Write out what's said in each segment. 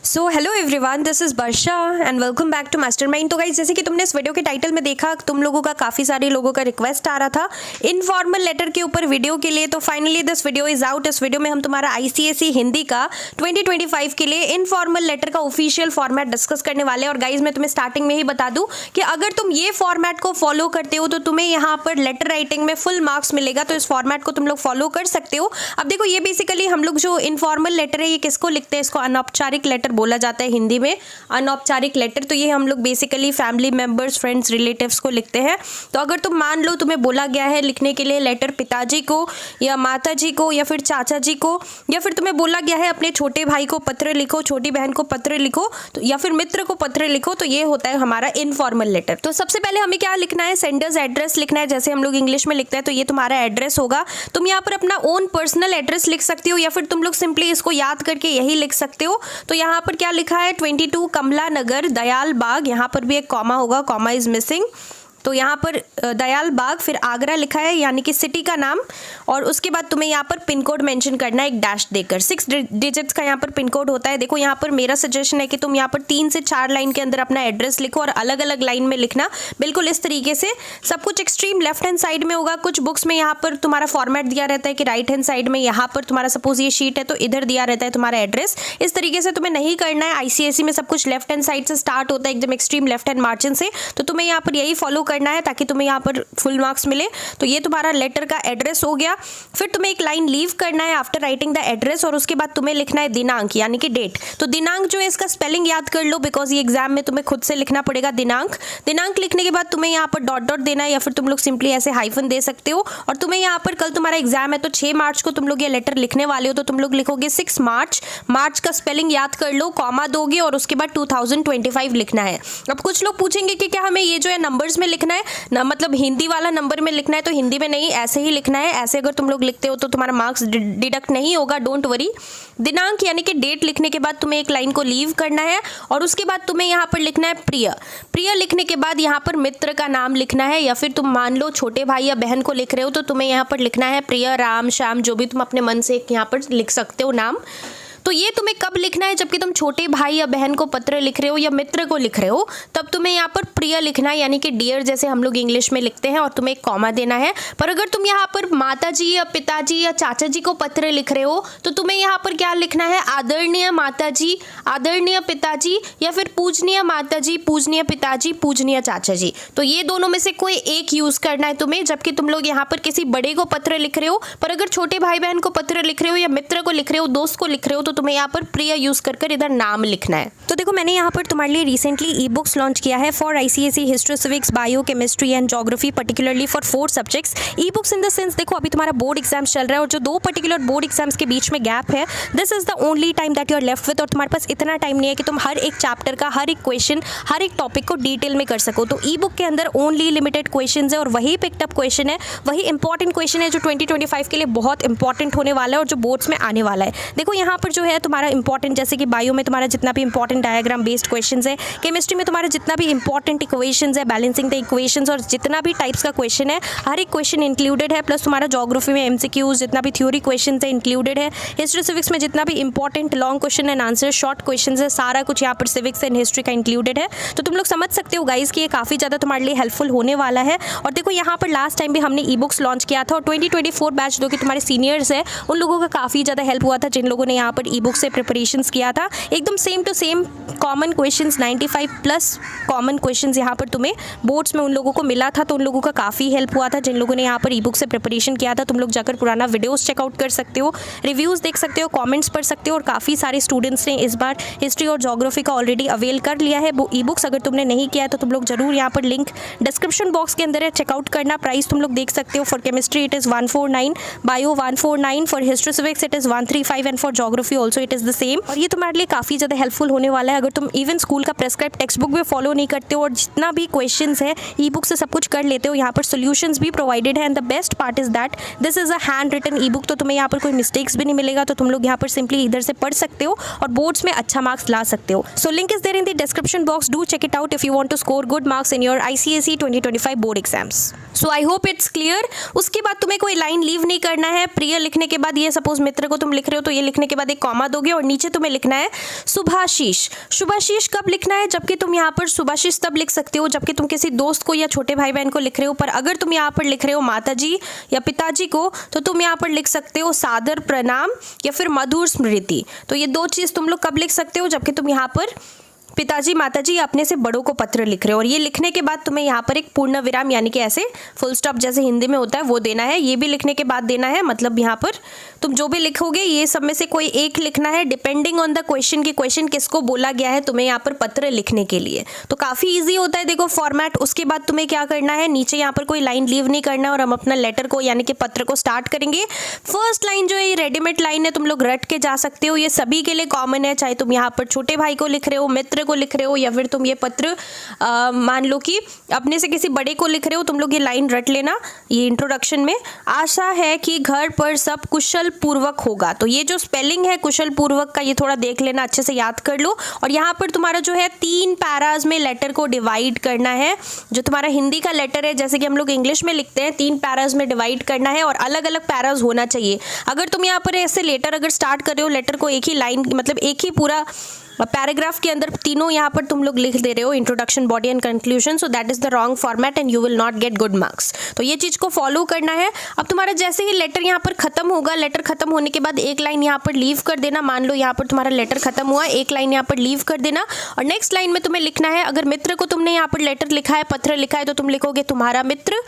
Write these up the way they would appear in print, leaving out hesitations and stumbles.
So hello everyone, this is Varsha and welcome back to Mastermind. तो guys, जैसे कि तुमने इस वीडियो के टाइटल में देखा, तुम लोगों का काफ़ी सारे लोगों का रिक्वेस्ट आ रहा था इनफॉर्मल लेटर के ऊपर वीडियो के लिए। तो finally this video is out. इस वीडियो में हम तुम्हारा आईसीएसई हिंदी का 2025 के लिए इनफॉर्मल लेटर का ऑफिशियल फॉर्मेट डिस्कस करने वाले हैं। और गाइज, मैं तुम्हें स्टार्टिंग में ही बता दूँ कि अगर तुम ये फॉर्मेट को फॉलो करते हो तो तुम्हें यहाँ पर लेटर राइटिंग में फुल मार्क्स मिलेगा। तो इस फॉर्मेट को तुम लोग फॉलो कर सकते हो। अब देखो, ये बेसिकली हम लोग जो इनफॉर्मल लेटर है, ये किसको लिखते हैं? इसको अनौपचारिक लेटर बोला जाता है हिंदी में, अनौपचारिक लेटर। तो ये हम लोग basically family members, friends, relatives को लिखते हैं। तो अगर तुम मान लो तुम्हें बोला गया है लिखने के लिए लेटर पिताजी को या माताजी को या फिर चाचा जी को, या फिर तुम्हें बोला गया है अपने छोटे भाई को पत्र लिखो, छोटी बहन को पत्र लिखो, तो या फिर मित्र को पत्र लिखो, तो ये होता है हमारा इनफॉर्मल लेटर। तो सबसे पहले हमें क्या लिखना है? सेंडर्स एड्रेस लिखना है, जैसे हम लोग इंग्लिश में लिखते हैं। तो ये तुम्हारा एड्रेस होगा। तुम यहाँ पर अपना ओन पर्सनल एड्रेस लिख सकते हो, या फिर तुम लोग सिंपली इसको याद करके यही लिख सकते हो। तो यहाँ पर क्या लिखा है? 22 कमला नगर दयाल बाग। यहाँ पर भी एक कॉमा होगा, कॉमा इज मिसिंग। तो यहाँ पर दयाल बाग, फिर आगरा लिखा है, यानी कि सिटी का नाम। और उसके बाद तुम्हें यहाँ पर पिन कोड मेंशन करना है, एक डैश देकर। 6 डिजिट्स का यहाँ पर पिन कोड होता है। देखो, यहाँ पर मेरा सजेशन है कि तुम यहाँ पर 3 से 4 लाइन के अंदर अपना एड्रेस लिखो और अलग अलग लाइन में लिखना, बिल्कुल इस तरीके से। सब कुछ एक्सट्रीम लेफ्ट हैंड साइड में होगा। कुछ बुक्स में यहाँ पर तुम्हारा फॉर्मेट दिया रहता है कि राइट हैंड साइड में, यहाँ पर तुम्हारा सपोज ये शीट है तो इधर दिया रहता है तुम्हारा एड्रेस। इस तरीके से तुम्हें नहीं करना है। आईसीएसई में सब कुछ लेफ्ट हैंड साइड से स्टार्ट होता है, एकदम एक्सट्रीम लेफ्ट हैंड मार्जिन से। तो तुम्हें यहाँ पर यही फॉलो करना है ताकि तुम्हें यहाँ पर फुल मार्क्स मिले। तो ये तुम्हारा लेटर का एड्रेस हो गया। फिर तुम्हें एक लाइन लीव करना है आफ्टर राइटिंग द एड्रेस, और उसके बाद तुम्हें लिखना है दिनांक, यानी कि डेट। तो दिनांक जो है, इसका स्पेलिंग याद कर लो, बिकॉज ये एग्जाम में तुम्हें खुद से लिखना पड़ेगा दिनांक। दिनांक लिखने के बाद तुम्हें यहाँ पर डॉट डॉट देना है, या फिर तुम लोग सिंपली ऐसे हाइफन दे सकते हो। और तुम्हें यहाँ पर कल तुम्हारा एग्जाम है, तो 6 मार्च को तुम लोग ये लेटर लिखने वाले हो, तो तुम लोग लिखोगे 6 मार्च। मार्च का स्पेलिंग याद कर लो, कॉमा दोगे और उसके बाद 2025 लिखना है। अब कुछ लोग पूछेंगे कि क्या हमें ये जो है नंबर्स में लिखना है ना, मतलब हिंदी वाला नंबर में लिखना है? तो हिंदी में नहीं, ऐसे ही लिखना है। ऐसे अगर तुम लोग लिखते हो तो तुम्हारा मार्क्स डिडक्ट नहीं होगा, डोंट वरी। दिनांक यानी कि डेट लिखने के बाद तुम्हें एक लाइन को लीव करना है, और उसके बाद तुम्हें यहाँ पर लिखना है प्रिय। प्रिय लिखने के बाद यहाँ पर मित्र का नाम लिखना है, या फिर तुम मान लो छोटे भाई या बहन को लिख रहे हो तो तुम्हें यहाँ पर लिखना है प्रिय, राम, श्याम, जो भी तुम अपने मन से यहाँ पर लिख सकते हो नाम। तो ये तुम्हें कब लिखना है? जबकि तुम छोटे भाई या बहन को पत्र लिख रहे हो या मित्र को लिख रहे हो, तब तुम्हें यहाँ पर प्रिय लिखना है, यानी कि डियर जैसे हम लोग इंग्लिश में लिखते हैं, और तुम्हें एक कॉमा देना है। पर अगर तुम यहाँ पर माताजी या पिताजी या चाचा जी को पत्र लिख रहे हो तो तुम्हें यहाँ पर क्या लिखना है? आदरणीय माताजी, आदरणीय पिताजी, या फिर पूजनीय माताजी, पूजनीय पिताजी, पूजनीय चाचा जी। तो ये दोनों में से कोई एक यूज करना है तुम्हें, जबकि तुम लोग यहाँ पर किसी बड़े को पत्र लिख रहे हो। पर अगर छोटे भाई बहन को पत्र लिख रहे हो या मित्र को लिख रहे हो, दोस्त को लिख रहे हो, तो तुम्हें यहाँ पर प्रिय यूज कर इधर नाम लिखना है। तो देखो, मैंने यहाँ पर तुम्हारे लिए रिसेंटली ई बुक्स लॉन्च किया है for ICSE history, civics, bio, chemistry and geography, particularly for 4 subjects. E books in the sense, देखो अभी तुम्हारा बोर्ड एग्जाम्स चल रहा है और जो 2 पर्टिकुलर बोर्ड एग्जाम्स के बीच में गैप है, this is the only time that you are left with. और तुम्हारे पास इतना टाइम नहीं है कि तुम हर एक चैप्टर का हर एक क्वेश्चन, हर एक टॉपिक को डिटेल में कर सको। तो ई बुक के अंदर ओनली लिमिटेड क्वेश्चन है, और वही पिकटअप क्वेश्चन है, वही इंपॉर्टेंट क्वेश्चन है जो 2025 के लिए बहुत इंपॉर्टेंट होने वाला है और जो बोर्ड्स में आने वाला है। देखो, यहाँ पर जो है तुम्हारा इंपॉर्टेंट, जैसे कि बायो में तुम्हारा जितना भी इंपॉर्टेंट डायग्राम बेस्ड क्वेश्चंस है, केमिस्ट्री में तुम्हारा जितना भी इंपॉर्टेंट इक्वेशंस है, बैलेंसिंग द इक्वेशंस, और जितना भी टाइप्स का क्वेश्चन है, हर एक क्वेश्चन इंक्लूडेड है। प्लस तुम्हारा ज्योग्राफी में एमसीक्यूज, जितना भी थ्योरी क्वेश्चंस है, इंक्लूडेड है। हिस्ट्री सिविक्स में जितना भी important long question and answer, short questions है, सारा कुछ यहाँ पर सिविक्स एंड हिस्ट्री का इंक्लूडेड है। तो तुम लोग समझ सकते हो गाइज कि ये काफ़ी ज़्यादा तुम्हारे लिए हेल्पफुल होने वाला है। और देखो, यहाँ पर लास्ट टाइम भी हमने ई बुक्स लॉन्च किया था, और 2024 बैच जो कि तुम्हारे सीनियर्स है, उन लोगों का काफ़ी ज़्यादा हेल्प हुआ था, जिन लोगों ने यहाँ पर ई बुक से प्रिपरेशन किया था। एकदम same to same common questions, 95 plus common questions यहाँ पर तुम्हें बोर्ड्स में उन लोगों को मिला था। तो उन लोगों का काफ़ी हेल्प हुआ था जिन लोगों ने यहाँ पर ई बुक से प्रिपरेशन किया था। तुम लोग जाकर पुराना वीडियोस चेकआउट कर सकते हो, रिव्यूज़ देख सकते हो, कमेंट्स पढ़ सकते हो। और काफ़ी सारे स्टूडेंट्स ने इस बार हिस्ट्री और ज्योग्राफी का ऑलरेडी अवेल कर लिया है वो ई बुक्स। अगर तुमने नहीं किया है तो तुम लोग जरूर यहाँ पर लिंक डिस्क्रिप्शन बॉक्स के अंदर है, चेकआउट करना। प्राइस तुम लोग देख सकते हो। For chemistry it is 149, bio 149, for history civics it is 135, and for geography also it is the same. और ये तुम्हारे लिए काफ़ी ज़्यादा हेल्पफुल होने वाला है। अगर तुम इवन स्कूल का प्रेस्क्राइब टेक्स्ट बुक भी फॉलो नहीं करते हो और जितना भी क्वेश्चंस है ई बुक से सब कुछ कर लेते हो, यहाँ पर सॉल्यूशंस भी प्रोवाइडेड है। And the best part is that this is a hand written e book, तो तुम्हें यहाँ पर कोई मिस्टेक्स भी नहीं मिलेगा। तो तुम लोग यहाँ पर सिंपली इधर से पढ़ सकते हो और बोर्ड्स में अच्छा मार्क्स ला सकते हो। So link is there in the description box, do check it out if you want to score good marks in your ICSE 2025 board exams. So I hope it's clear. उसके बाद तुम्हें कोई line leave नहीं करना है। प्रिय लिखने के बाद, ये सपोज मित्र को तुम लिख रहे हो तो ये लिखने के बाद एक कॉमा दोगे और नीचे तुम्हें लिखना है शुभाशीष। शुभाशीष कब लिखना है? जबकि तुम यहाँ पर शुभाशीष तब लिख सकते हो जबकि तुम किसी दोस्त को या छोटे भाई बहन को लिख रहे हो, पर अगर तुम यहाँ पर लिख रहे हो माताजी या पिताजी को तो तुम यहाँ पर लिख सकते हो सादर प्रणाम या फिर मधुर स्मृति। तो ये दो चीज़ तुम लोग कब लिख सकते हो? जबकि तुम यहाँ पर पिताजी माताजी अपने से बड़ों को पत्र लिख रहे हो। और ये लिखने के बाद तुम्हें यहाँ पर एक पूर्ण विराम यानी कि ऐसे फुल स्टॉप जैसे हिंदी में होता है वो देना है। ये भी लिखने के बाद देना है, मतलब यहाँ पर तुम जो भी लिखोगे ये सब में से कोई एक लिखना है डिपेंडिंग ऑन द क्वेश्चन कि क्वेश्चन किसको बोला गया है तुम्हें यहाँ पर पत्र लिखने के लिए। तो काफ़ी ईजी होता है देखो फॉर्मेट। उसके बाद तुम्हें क्या करना है, नीचे यहाँ पर कोई लाइन लीव नहीं करना है और हम अपना लेटर को यानी कि पत्र को स्टार्ट करेंगे। फर्स्ट लाइन जो है ये रेडीमेड लाइन है, तुम लोग रट के जा सकते हो। ये सभी के लिए कॉमन है, चाहे तुम यहाँ पर छोटे भाई को लिख रहे हो, मित्र को लिख रहे हो या फिर तुम ये पत्र मान लो कि अपने से किसी बड़े को लिख रहे हो, तुम लोग ये लाइन रट लेना ये इंट्रोडक्शन में। आशा है कि घर पर सब कुशल पूर्वक होगा। तो ये जो स्पेलिंग है कुशल पूर्वक का ये थोड़ा देख लेना, अच्छे से याद कर लो। और यहाँ पर तुम्हारा जो है 3 पैराज में लेटर को डिवाइड करना है। जो तुम्हारा हिंदी का लेटर है जैसे कि हम लोग इंग्लिश में लिखते हैं 3 पैराज में डिवाइड करना है और अलग अलग पैराज होना चाहिए। अगर तुम यहाँ पर ऐसे लेटर अगर स्टार्ट कर रहे हो लेटर को एक ही लाइन मतलब एक ही पूरा पैराग्राफ के अंदर तीनों यहाँ पर तुम लोग लिख दे रहे हो introduction body and conclusion, so that is the wrong format and you will not get good marks. तो ये चीज़ को फॉलो करना है। अब तुम्हारा जैसे ही लेटर यहाँ पर खत्म होगा, लेटर खत्म होने के बाद एक लाइन यहाँ पर लीव कर देना। मान लो यहाँ पर तुम्हारा लेटर खत्म हुआ, एक लाइन यहाँ पर लीव कर देना और नेक्स्ट लाइन में तुम्हें लिखना है। अगर मित्र को तुमने यहाँ पर लेटर लिखा है, पत्र लिखा है तो तुम लिखोगे तुम्हारा मित्र,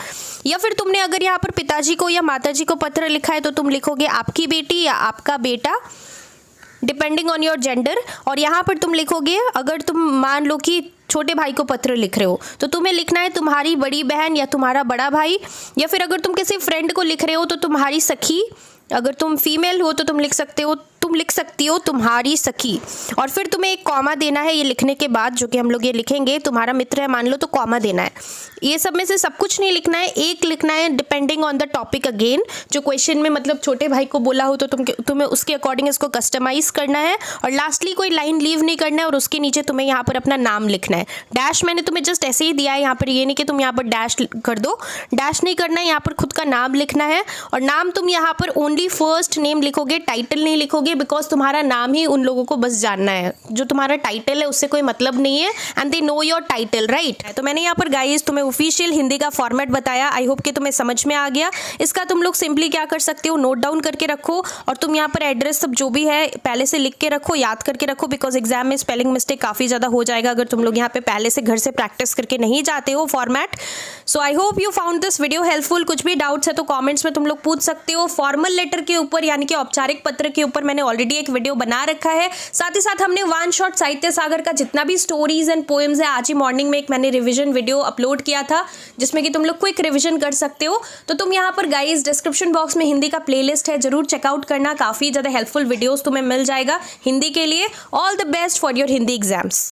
या फिर तुमने अगर यहाँ पर पिताजी को या माताजी को पत्र लिखा है तो तुम लिखोगे आपकी बेटी या आपका बेटा डिपेंडिंग ऑन योर जेंडर। और यहाँ पर तुम लिखोगे अगर तुम मान लो कि छोटे भाई को पत्र लिख रहे हो तो तुम्हें लिखना है तुम्हारी बड़ी बहन या तुम्हारा बड़ा भाई, या फिर अगर तुम किसी फ्रेंड को लिख रहे हो तो तुम्हारी सखी। अगर तुम फीमेल हो तो तुम लिख सकती हो तुम्हारी सखी। और फिर तुम्हें एक कॉमा देना है ये लिखने के बाद, जो कि हम लोग ये लिखेंगे तुम्हारा मित्र है मान लो तो कॉमा देना है। ये सब में से सब कुछ नहीं लिखना है, एक लिखना है depending on the topic again. जो क्वेश्चन में मतलब छोटे भाई को बोला हो तो तुम्हें उसके अकॉर्डिंग इसको कस्टमाइज करना है। और लास्टली कोई लाइन लीव नहीं करना है और उसके नीचे तुम्हें यहाँ पर अपना नाम लिखना है। डैश मैंने तुम्हें जस्ट ऐसे ही दिया है यहाँ पर, ये नहीं कि तुम यहाँ पर डैश कर दो, डैश नहीं करना है, यहाँ पर खुद का नाम लिखना है। और नाम तुम यहाँ पर ओनली फर्स्ट नेम लिखोगे, टाइटल नहीं लिखोगे, बिकॉज तुम्हारा नाम ही उन लोगों को बस जानना है। जो तुम्हारा टाइटल है उससे कोई मतलब नहीं है and they know your title, right. तो मैंने यहाँ पर गाइस तुम्हें ऑफिशियल हिंदी का फॉर्मेट बताया। आई होप कि तुम्हें समझ में आ गया। इसका तुम लोग सिंपली क्या कर सकते हो, नोट डाउन करके रखो और तुम यहाँ पर एड्रेस सब जो भी है पहले से लिख के रखो, याद करके रखो, बिकॉज एग्जाम में स्पेलिंग मिस्टेक काफ़ी ज़्यादा हो जाएगा अगर तुम लोग यहाँ पे पहले से घर से प्रैक्टिस करके नहीं जाते हो format. So I hope you found this video helpful. कुछ भी डाउट्स है तो कॉमेंट्स में तुम लोग पूछ सकते हो। फॉर्मल लेटर के ऊपर यानी कि औपचारिक पत्र के ऊपर मैंने ऑलरेडी एक वीडियो बना रखा है। साथ ही साथ हमने वन शॉट साहित्य सागर का जितना भी स्टोरीज एंड पोएम्स है आज ही मॉर्निंग में एक मैंने रिवीजन वीडियो अपलोड किया था जिसमें कि तुम लोग क्विक रिवीजन कर सकते हो। तो तुम यहाँ पर गाइस डिस्क्रिप्शन बॉक्स में हिंदी का प्लेलिस्ट है, जरूर चेकआउट करना। काफी ज्यादा हेल्पफुल वीडियोस तुम्हें मिल जाएगा हिंदी के लिए। All the best for your Hindi exams.